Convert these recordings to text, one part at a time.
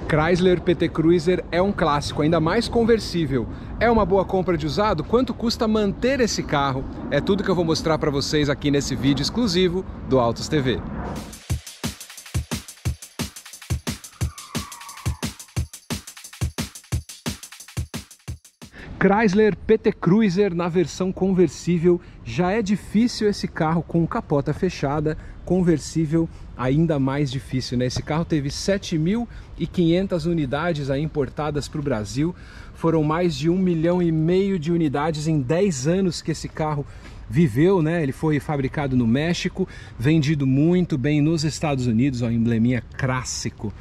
Chrysler PT Cruiser é um clássico, ainda mais conversível. É uma boa compra de usado? Quanto custa manter esse carro? É tudo que eu vou mostrar para vocês aqui nesse vídeo exclusivo do Autos TV. Chrysler PT Cruiser na versão conversível. Já é difícil esse carro com capota fechada, conversível ainda mais difícil, né? Esse carro teve 7.500 unidades aí importadas para o Brasil. Foram mais de 1,5 milhão de unidades em 10 anos que esse carro viveu, né? Ele foi fabricado no México, vendido muito bem nos Estados Unidos, ó, embleminha clássico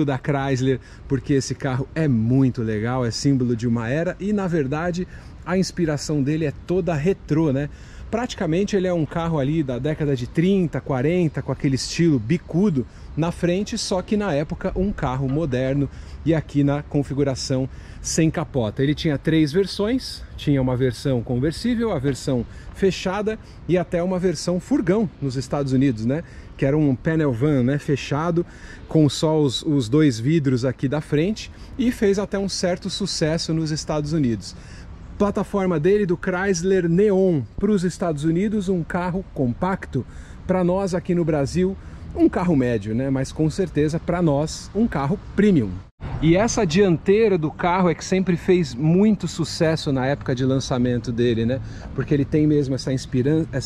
da Chrysler, porque esse carro é muito legal, é símbolo de uma era e, na verdade, a inspiração dele é toda retrô, né? Praticamente ele é um carro ali da década de 30, 40, com aquele estilo bicudo na frente, só que na época um carro moderno e aqui na configuração sem capota. Ele tinha 3 versões, tinha uma versão conversível, a versão fechada e até uma versão furgão nos Estados Unidos, né? Que era um panel van, né? Fechado, com só os 2 vidros aqui da frente e fez até um certo sucesso nos Estados Unidos. Plataforma dele do Chrysler Neon para os Estados Unidos, um carro compacto. Para nós aqui no Brasil, um carro médio, né? Mas com certeza para nós um carro premium. E essa dianteira do carro é que sempre fez muito sucesso na época de lançamento dele, né? Porque ele tem mesmo essa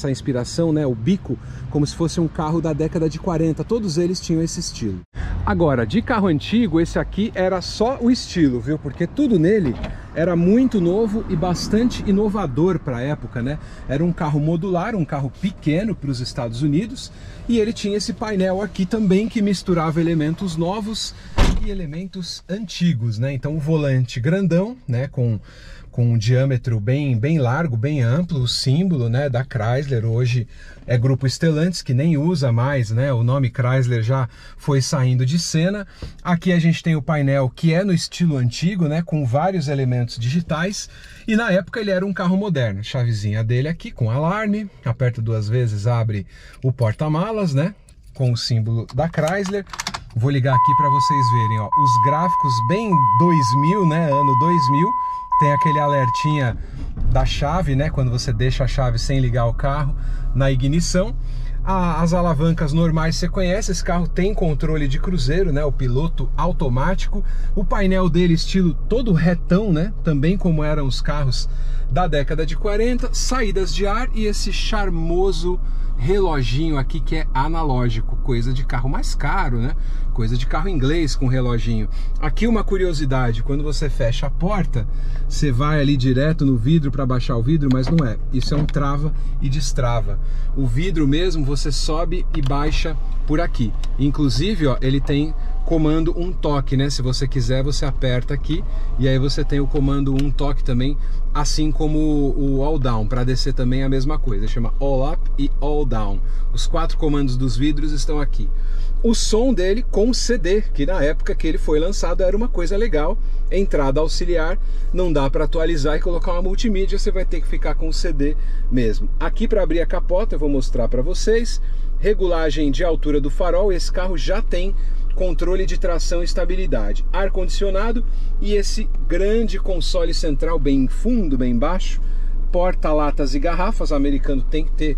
inspiração, né? O bico, como se fosse um carro da década de 40. Todos eles tinham esse estilo. Agora, de carro antigo, esse aqui era só o estilo, viu? Porque tudo nele era muito novo e bastante inovador para a época, né? Era um carro modular, um carro pequeno para os Estados Unidos, e ele tinha esse painel aqui também que misturava elementos novos e elementos antigos, né? Então o volante grandão, né? Com um diâmetro bem largo, bem amplo, o símbolo, né, da Chrysler. Hoje é Grupo Stellantis, que nem usa mais, né, o nome Chrysler já foi saindo de cena. Aqui a gente tem o painel que é no estilo antigo, né, com vários elementos digitais, e na época ele era um carro moderno. Chavezinha dele aqui com alarme, aperta 2 vezes, abre o porta-malas, né, com o símbolo da Chrysler. Vou ligar aqui para vocês verem, ó, os gráficos bem 2000, né, ano 2000. Tem aquele alertinha da chave, né? Quando você deixa a chave sem ligar o carro na ignição. As alavancas normais você conhece, esse carro tem controle de cruzeiro, né? O piloto automático. O painel dele estilo todo retão, né? Também como eram os carros da década de 40. Saídas de ar e esse charmoso reloginho aqui que é analógico, coisa de carro mais caro, né? Coisa de carro inglês com reloginho. Aqui uma curiosidade, quando você fecha a porta, você vai ali direto no vidro para baixar o vidro, mas não é. Isso é um trava e destrava. O vidro mesmo você sobe e baixa por aqui. Inclusive, ó, ele tem comando 1 toque, né? Se você quiser, você aperta aqui e aí você tem o comando 1 toque também, assim como o All Down. Para descer também é a mesma coisa, chama All Up e All Down. Os 4 comandos dos vidros estão aqui. O som dele com CD, que na época que ele foi lançado era uma coisa legal. Entrada auxiliar, não dá para atualizar e colocar uma multimídia, você vai ter que ficar com o CD mesmo. Aqui para abrir a capota eu vou mostrar para vocês. Regulagem de altura do farol, esse carro já tem controle de tração e estabilidade, ar-condicionado e esse grande console central bem fundo, bem baixo, porta-latas e garrafas. O americano tem que ter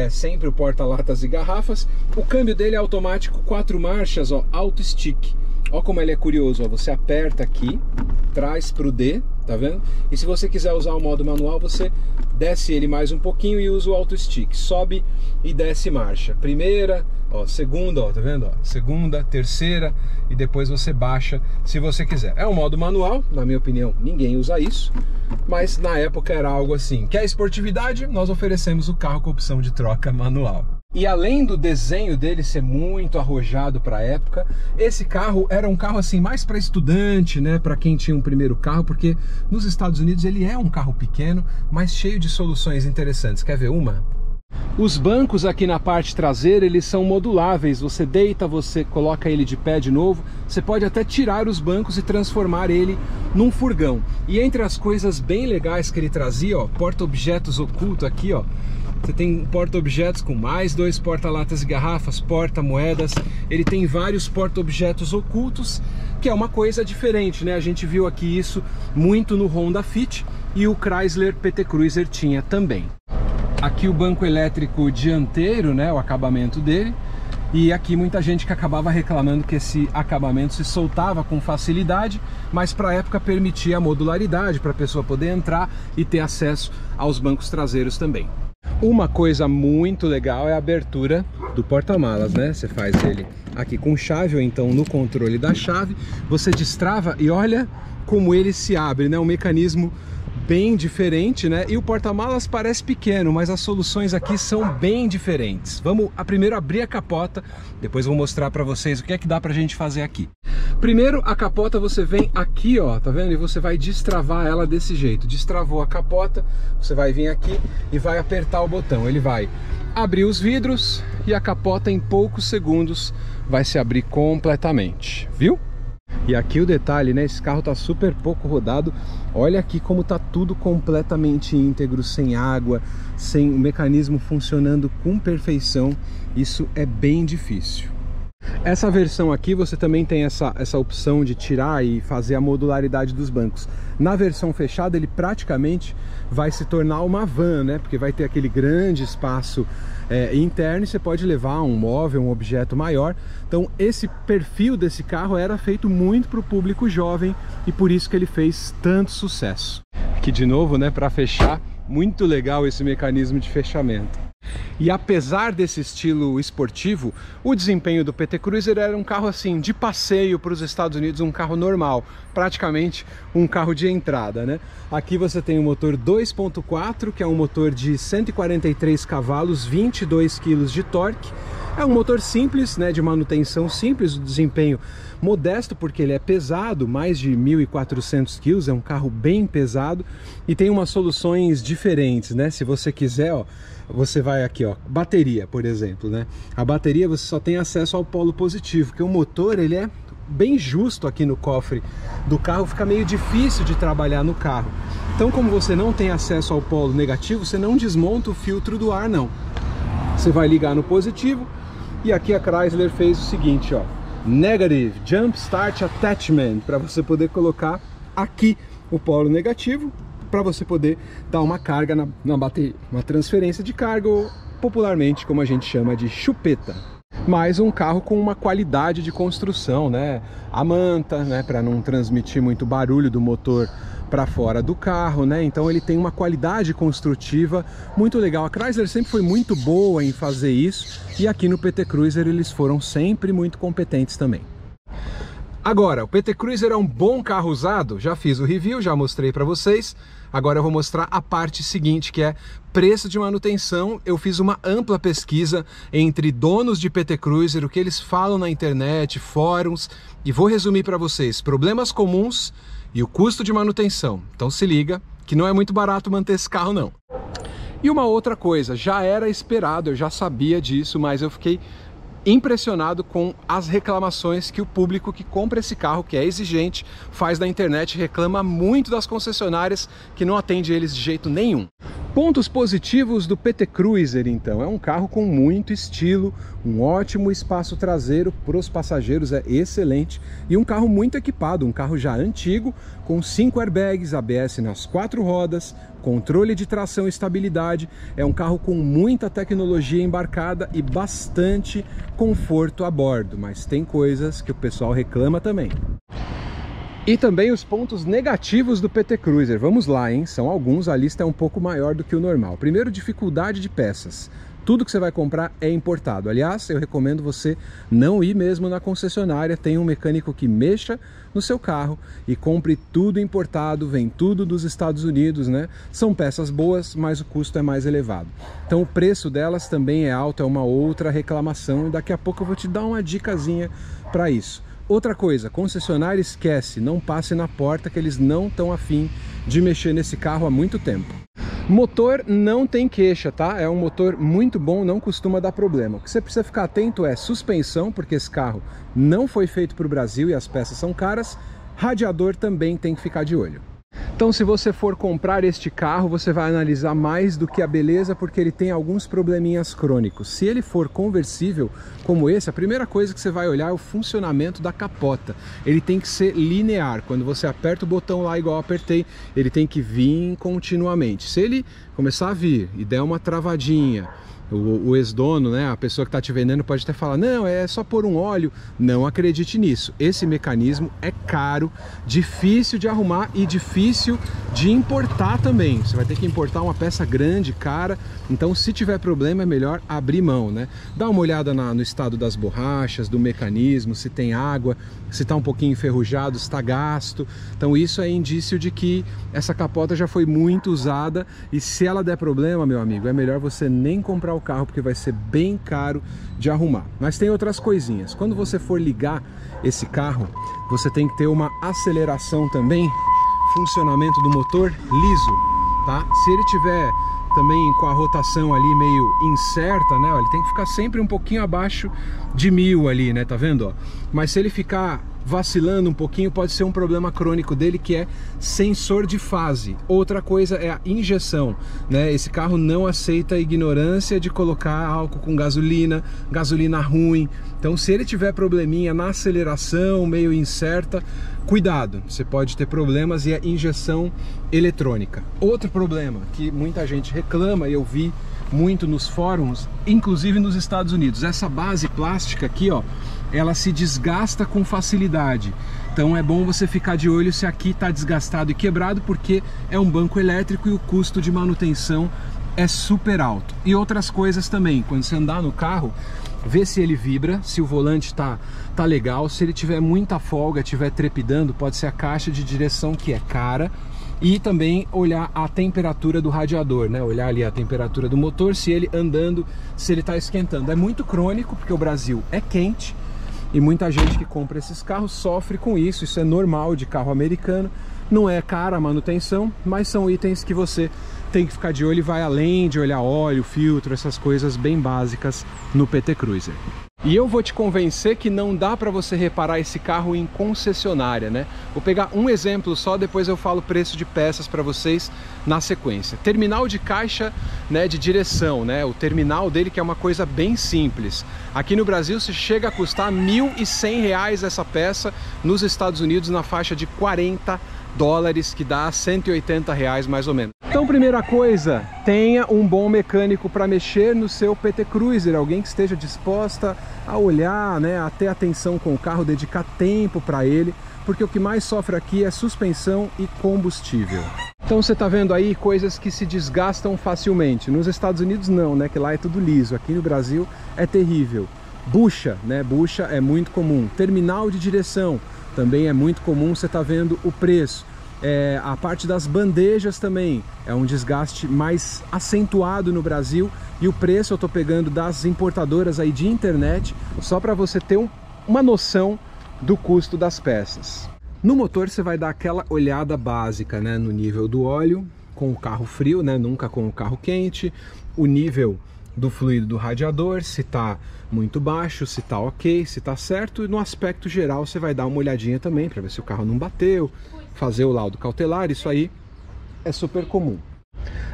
sempre o porta-latas e garrafas. O câmbio dele é automático, 4 marchas, ó, auto stick. Ó como ele é curioso, ó, você aperta aqui, traz para o D, tá vendo? E se você quiser usar o modo manual, você desce ele mais um pouquinho e usa o auto stick, sobe e desce marcha. Primeira, ó, segunda, ó, tá vendo? Ó, segunda, terceira e depois você baixa se você quiser. É um modo manual, na minha opinião, ninguém usa isso, mas na época era algo assim. Quer esportividade? Nós oferecemos o carro com opção de troca manual. E além do desenho dele ser muito arrojado para a época, esse carro era um carro assim mais para estudante, né, para quem tinha um primeiro carro, porque nos Estados Unidos ele é um carro pequeno, mas cheio de soluções interessantes. Quer ver uma? Os bancos aqui na parte traseira, eles são moduláveis. Você deita, você coloca ele de pé de novo. Você pode até tirar os bancos e transformar ele num furgão. E entre as coisas bem legais que ele trazia, ó, porta-objetos oculto aqui, ó, Você tem porta-objetos com mais 2 porta-latas e garrafas, porta-moedas. Ele tem vários porta-objetos ocultos, que é uma coisa diferente, né? A gente viu aqui isso muito no Honda Fit e o Chrysler PT Cruiser tinha também. Aqui o banco elétrico dianteiro, né? O acabamento dele. E aqui muita gente que acabava reclamando que esse acabamento se soltava com facilidade, mas para a época permitia a modularidade para a pessoa poder entrar e ter acesso aos bancos traseiros também. Uma coisa muito legal é a abertura do porta-malas, né? Você faz ele aqui com chave ou então no controle da chave, você destrava e olha como ele se abre, né? Um mecanismo bem diferente, né? E o porta-malas parece pequeno, mas as soluções aqui são bem diferentes. Vamos primeiro abrir a capota, depois vou mostrar para vocês o que é que dá pra gente fazer aqui. Primeiro, a capota você vem aqui, ó, tá vendo? E você vai destravar ela desse jeito. Destravou a capota, você vai vir aqui e vai apertar o botão. Ele vai abrir os vidros e a capota em poucos segundos vai se abrir completamente, viu? E aqui o detalhe, né? Esse carro tá super pouco rodado. Olha aqui como tá tudo completamente íntegro, sem água, sem o mecanismo funcionando com perfeição. Isso é bem difícil. Essa versão aqui você também tem essa opção de tirar e fazer a modularidade dos bancos. Na versão fechada ele praticamente vai se tornar uma van, né? Porque vai ter aquele grande espaço interno e você pode levar um móvel, um objeto maior. Então esse perfil desse carro era feito muito para o público jovem e por isso que ele fez tanto sucesso. Aqui de novo, né, para fechar, muito legal esse mecanismo de fechamento. E apesar desse estilo esportivo, o desempenho do PT Cruiser era um carro assim de passeio para os Estados Unidos, um carro normal, praticamente um carro de entrada, né? Aqui você tem o motor 2.4, que é um motor de 143 cavalos, 22 kg de torque. É um motor simples, né, de manutenção simples, o desempenho modesto porque ele é pesado, mais de 1.400 kg, é um carro bem pesado e tem umas soluções diferentes, né? Se você quiser, ó, você vai aqui, ó, bateria, por exemplo, né? A bateria você só tem acesso ao polo positivo, porque o motor ele é bem justo aqui no cofre do carro, fica meio difícil de trabalhar no carro. Então, como você não tem acesso ao polo negativo, você não desmonta o filtro do ar, não. Você vai ligar no positivo e aqui a Chrysler fez o seguinte, ó, Negative Jump Start Attachment, para você poder colocar aqui o polo negativo, para você poder dar uma carga na bateria, uma transferência de carga, ou popularmente como a gente chama de chupeta. Mais um carro com uma qualidade de construção, né? A manta, né, para não transmitir muito barulho do motor para fora do carro, né? Então ele tem uma qualidade construtiva muito legal. A Chrysler sempre foi muito boa em fazer isso e aqui no PT Cruiser eles foram sempre muito competentes também. Agora, o PT Cruiser é um bom carro usado? Já fiz o review, já mostrei para vocês. Agora eu vou mostrar a parte seguinte, que é preço de manutenção. Eu fiz uma ampla pesquisa entre donos de PT Cruiser, o que eles falam na internet, fóruns, e vou resumir para vocês problemas comuns e o custo de manutenção. Então se liga que não é muito barato manter esse carro não. E uma outra coisa, já era esperado, eu já sabia disso, mas eu fiquei impressionado com as reclamações que o público que compra esse carro, que é exigente, faz na internet, reclama muito das concessionárias que não atende eles de jeito nenhum. Pontos positivos do PT Cruiser, então, é um carro com muito estilo, um ótimo espaço traseiro para os passageiros, é excelente, e um carro muito equipado, um carro já antigo, com 5 airbags, ABS nas 4 rodas, controle de tração e estabilidade, é um carro com muita tecnologia embarcada e bastante conforto a bordo, mas tem coisas que o pessoal reclama também. E também os pontos negativos do PT Cruiser. Vamos lá, hein? São alguns, a lista é um pouco maior do que o normal. Primeiro, dificuldade de peças. Tudo que você vai comprar é importado. Aliás, eu recomendo você não ir mesmo na concessionária. Tem um mecânico que mexa no seu carro e compre tudo importado, vem tudo dos Estados Unidos, né? São peças boas, mas o custo é mais elevado. Então o preço delas também é alto, é uma outra reclamação. E daqui a pouco eu vou te dar uma dicasinha para isso. Outra coisa, concessionária esquece, não passe na porta que eles não estão afim de mexer nesse carro há muito tempo. Motor não tem queixa, tá? É um motor muito bom, não costuma dar problema. O que você precisa ficar atento é suspensão, porque esse carro não foi feito para o Brasil e as peças são caras. Radiador também tem que ficar de olho. Então, se você for comprar este carro, você vai analisar mais do que a beleza, porque ele tem alguns probleminhas crônicos. Se ele for conversível como esse, a primeira coisa que você vai olhar é o funcionamento da capota. Ele tem que ser linear. Quando você aperta o botão lá igual eu apertei, ele tem que vir continuamente. Se ele começar a vir e der uma travadinha, o ex-dono, né, a pessoa que está te vendendo pode até falar, não, é só pôr um óleo. Não acredite nisso. Esse mecanismo é caro, difícil de arrumar e difícil de importar também. Você vai ter que importar uma peça grande, cara. Então, se tiver problema, é melhor abrir mão, né? Dá uma olhada no estado das borrachas, do mecanismo, se tem água, se está um pouquinho enferrujado, se está gasto. Então, isso é indício de que essa capota já foi muito usada, e se ela der problema, meu amigo, é melhor você nem comprar o carro, porque vai ser bem caro de arrumar. Mas tem outras coisinhas. Quando você for ligar esse carro, você tem que ter uma aceleração também, funcionamento do motor liso, tá? Se ele tiver também com a rotação ali meio incerta, né? Ó, ele tem que ficar sempre um pouquinho abaixo de 1000 ali, né? Tá vendo? Ó? Mas se ele ficar vacilando um pouquinho, pode ser um problema crônico dele, que é sensor de fase. Outra coisa é a injeção, né? Esse carro não aceita a ignorância de colocar álcool com gasolina, gasolina ruim. Então, se ele tiver probleminha na aceleração, meio incerta, cuidado, você pode ter problemas, e é injeção eletrônica. Outro problema que muita gente reclama, e eu vi muito nos fóruns, inclusive nos Estados Unidos, essa base plástica aqui, ó, ela se desgasta com facilidade. Então é bom você ficar de olho se aqui está desgastado e quebrado, porque é um banco elétrico e o custo de manutenção é super alto. E outras coisas também, quando você andar no carro, vê se ele vibra, se o volante tá legal. Se ele tiver muita folga, tiver trepidando, pode ser a caixa de direção, que é cara. E também olhar a temperatura do radiador, né? Olhar ali a temperatura do motor, se ele andando, se ele está esquentando. É muito crônico, porque o Brasil é quente, e muita gente que compra esses carros sofre com isso. Isso é normal de carro americano. Não é cara a manutenção, mas são itens que você tem que ficar de olho, e vai além de olhar óleo, filtro, essas coisas bem básicas no PT Cruiser. E eu vou te convencer que não dá para você reparar esse carro em concessionária, né? Vou pegar um exemplo só, depois eu falo o preço de peças para vocês na sequência. Terminal de caixa, né, de direção, né? O terminal dele, que é uma coisa bem simples. Aqui no Brasil se chega a custar R$ 1.100 essa peça, nos Estados Unidos na faixa de $40, que dá R$180 mais ou menos. Então, primeira coisa, tenha um bom mecânico para mexer no seu PT Cruiser, alguém que esteja disposta a olhar, né, a ter atenção com o carro, dedicar tempo para ele, porque o que mais sofre aqui é suspensão e combustível. Então você está vendo aí coisas que se desgastam facilmente. Nos Estados Unidos não, né, que lá é tudo liso. Aqui no Brasil é terrível. Bucha, né, bucha é muito comum. Terminal de direção também é muito comum, você está vendo o preço. A parte das bandejas também é um desgaste mais acentuado no Brasil, e o preço eu estou pegando das importadoras aí de internet, só para você ter uma noção do custo das peças. No motor você vai dar aquela olhada básica, né, no nível do óleo, com o carro frio, né, nunca com o carro quente, o nível do fluido do radiador, se está muito baixo, se está ok, se está certo, e no aspecto geral você vai dar uma olhadinha também para ver se o carro não bateu, fazer o laudo cautelar. Isso aí é super comum.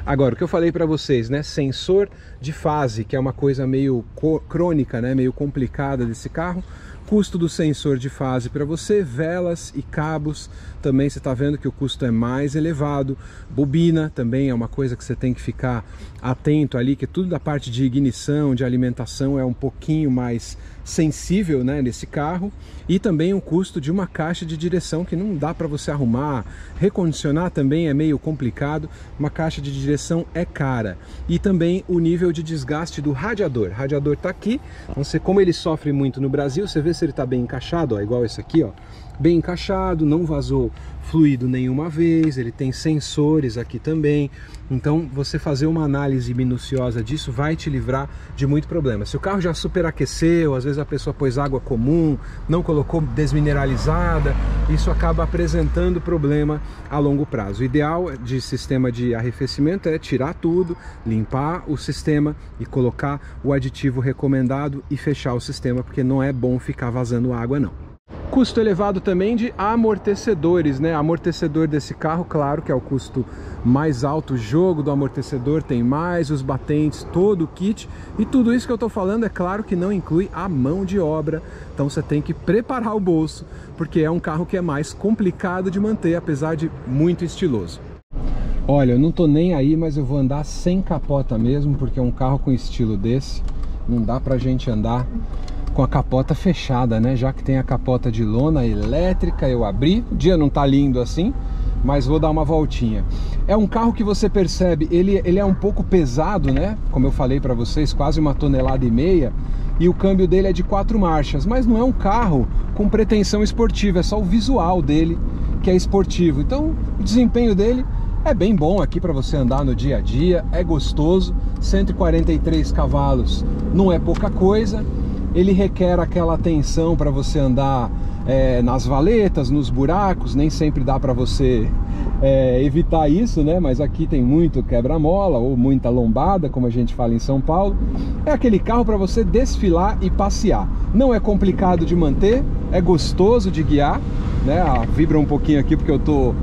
Agora, o que eu falei para vocês, né, sensor de fase, que é uma coisa meio crônica, né, meio complicada desse carro. Custo do sensor de fase para você, velas e cabos, também você está vendo que o custo é mais elevado. Bobina também é uma coisa que você tem que ficar atento ali, que tudo da parte de ignição, de alimentação é um pouquinho mais sensível, né, nesse carro. E também o custo de uma caixa de direção que não dá para você arrumar. Recondicionar também é meio complicado, uma caixa de direção é cara. E também o nível de desgaste do radiador. O radiador está aqui, então como ele sofre muito no Brasil, você vê se ele está bem encaixado, ó, igual esse aqui, ó, bem encaixado, não vazou fluido nenhuma vez, ele tem sensores aqui também. Então você fazer uma análise minuciosa disso vai te livrar de muito problema. Se o carro já superaqueceu, às vezes a pessoa pôs água comum, não colocou desmineralizada, isso acaba apresentando problema a longo prazo. O ideal de sistema de arrefecimento é tirar tudo, limpar o sistema e colocar o aditivo recomendado e fechar o sistema, porque não é bom ficar vazando água não. Custo elevado também de amortecedores, né? Amortecedor desse carro, claro que é o custo mais alto. O jogo do amortecedor tem mais, os batentes, todo o kit. E tudo isso que eu tô falando, é claro que não inclui a mão de obra. Então você tem que preparar o bolso, porque é um carro que é mais complicado de manter, apesar de muito estiloso. Olha, eu não tô nem aí, mas eu vou andar sem capota mesmo, porque é um carro com estilo desse. Não dá pra gente andar com a capota fechada, né? Já que tem a capota de lona elétrica, eu abri. O dia não tá lindo assim, mas vou dar uma voltinha. É um carro que você percebe, ele é um pouco pesado, né? Como eu falei para vocês, quase 1,5 toneladas. E o câmbio dele é de 4 marchas, mas não é um carro com pretensão esportiva, é só o visual dele que é esportivo. Então, o desempenho dele é bem bom aqui para você andar no dia a dia, é gostoso. 143 cavalos não é pouca coisa. Ele requer aquela atenção para você andar nas valetas, nos buracos. Nem sempre dá para você evitar isso, né? Mas aqui tem muito quebra-mola ou muita lombada, como a gente fala em São Paulo. É aquele carro para você desfilar e passear. Não é complicado de manter, é gostoso de guiar, né? Vibra um pouquinho aqui porque eu tô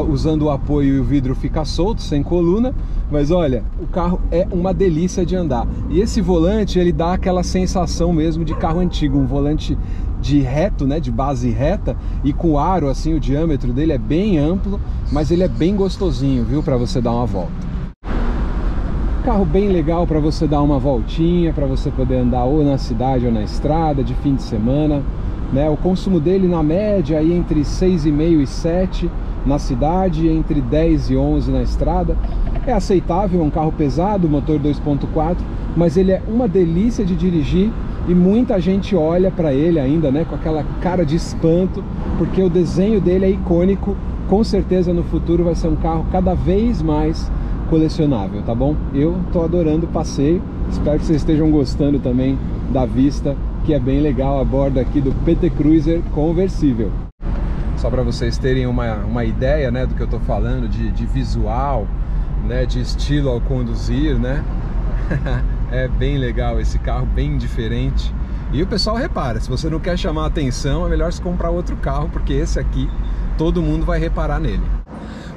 usando o apoio e o vidro fica solto, sem coluna. Mas olha, o carro é uma delícia de andar. E esse volante, ele dá aquela sensação mesmo de carro antigo, um volante de reto, né, de base reta, e com aro assim, o diâmetro dele é bem amplo, mas ele é bem gostosinho, viu, para você dar uma volta. Carro bem legal para você dar uma voltinha, para você poder andar ou na cidade ou na estrada, de fim de semana, né? O consumo dele na média aí entre 6,5 e 7 na cidade, entre 10 e 11 na estrada. É aceitável, é um carro pesado, motor 2.4, mas ele é uma delícia de dirigir e muita gente olha para ele ainda, né, com aquela cara de espanto, porque o desenho dele é icônico. Com certeza no futuro vai ser um carro cada vez mais colecionável, tá bom? Eu tô adorando o passeio, espero que vocês estejam gostando também da vista, que é bem legal a bordo aqui do PT Cruiser conversível. Só para vocês terem uma ideia, né, do que eu tô falando, de visual, né, de estilo ao conduzir, né? É bem legal esse carro, bem diferente. E o pessoal repara, se você não quer chamar a atenção, é melhor se comprar outro carro, porque esse aqui todo mundo vai reparar nele.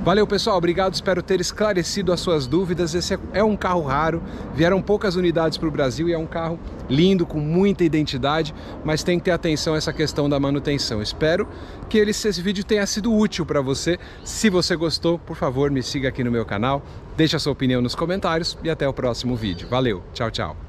Valeu, pessoal, obrigado, espero ter esclarecido as suas dúvidas. Esse é um carro raro, vieram poucas unidades para o Brasil e é um carro lindo, com muita identidade, mas tem que ter atenção a essa questão da manutenção. Espero que esse vídeo tenha sido útil para você. Se você gostou, por favor, me siga aqui no meu canal, deixe a sua opinião nos comentários e até o próximo vídeo. Valeu, tchau, tchau!